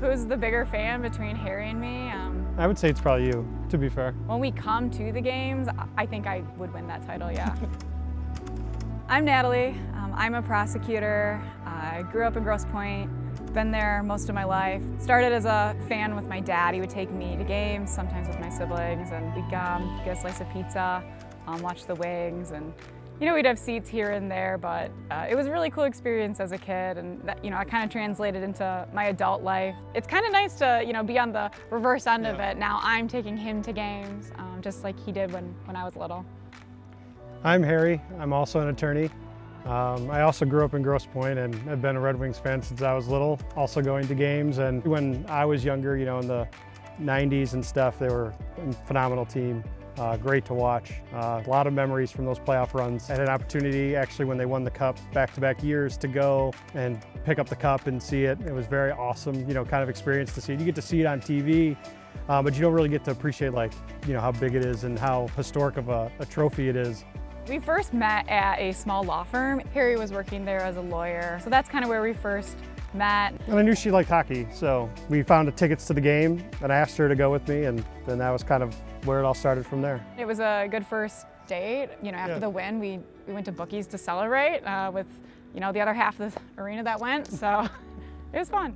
Who's the bigger fan between Harry and me? I would say it's probably you, to be fair. When we come to the games, I think I would win that title, yeah. I'm Natalie. I'm a prosecutor. I grew up in Grosse Pointe, been there most of my life. Started as a fan with my dad. He would take me to games, sometimes with my siblings, and we'd get a slice of pizza, watch the Wings, and we'd have seats here and there, but it was a really cool experience as a kid, and that, I kind of translated into my adult life. It's kind of nice to, be on the reverse end of it. Now I'm taking him to games, just like he did when I was little. I'm Harry. I'm also an attorney. I also grew up in Grosse Pointe and have been a Red Wings fan since I was little, also going to games. And when I was younger, in the 90s and stuff, they were a phenomenal team. Great to watch. A lot of memories from those playoff runs. I had an opportunity actually when they won the cup back-to-back years to go and pick up the cup and see it. It was very awesome, kind of experience to see it. You get to see it on TV, but you don't really get to appreciate how big it is and how historic of a trophy it is. We first met at a small law firm. Harry was working there as a lawyer, so that's kind of where we first met. And I knew she liked hockey, so we found the tickets to the game and I asked her to go with me, and then that was kind of where it all started from there. It was a good first date. After the win, we went to Bookies to celebrate with the other half of the arena that went, so it was fun.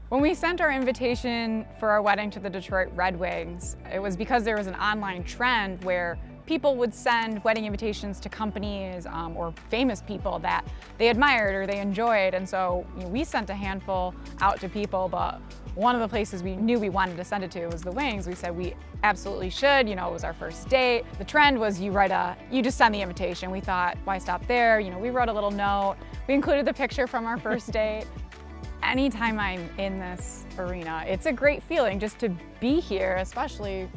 When we sent our invitation for our wedding to the Detroit Red Wings, it was because there was an online trend where people would send wedding invitations to companies or famous people that they admired or they enjoyed, and so we sent a handful out to people, but one of the places we knew we wanted to send it to was the Wings. We said we absolutely should, it was our first date. The trend was you just send the invitation. We thought, why stop there? We wrote a little note. We included the picture from our first date. Anytime I'm in this arena, it's a great feeling just to be here, especially,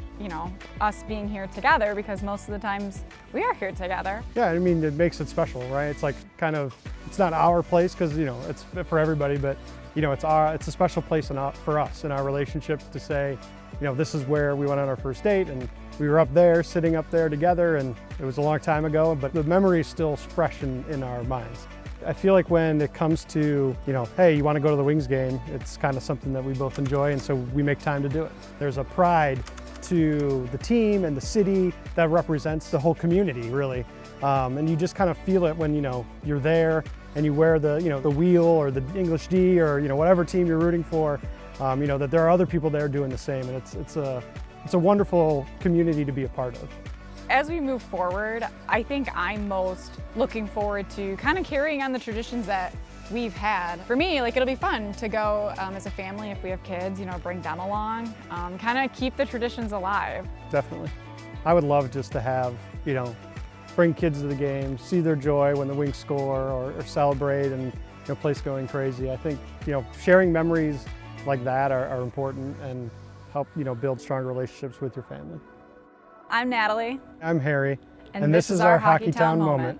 us being here together, because most of the times we are here together. Yeah, it makes it special, right? It's like it's not our place because, it's for everybody, but, it's a special place for us in our relationship to say, this is where we went on our first date, and we were up there, sitting up there together, and it was a long time ago, but the memory is still fresh in our minds. I feel like when it comes to, hey, you want to go to the Wings game, it's kind of something that we both enjoy, and so we make time to do it. There's a pride to the team and the city that represents the whole community, really. And you just kind of feel it when, you're there and you wear the, the wheel or the English D or, whatever team you're rooting for, that there are other people there doing the same, and it's a wonderful community to be a part of. As we move forward, I think I'm most looking forward to kind of carrying on the traditions that we've had. For me, it'll be fun to go as a family if we have kids, bring them along, kind of keep the traditions alive. Definitely. I would love just to have, bring kids to the game, see their joy when the Wings score or celebrate, and place going crazy. I think, sharing memories like that are important and help, build stronger relationships with your family. I'm Natalie. I'm Harry. And this is our Hockeytown moment.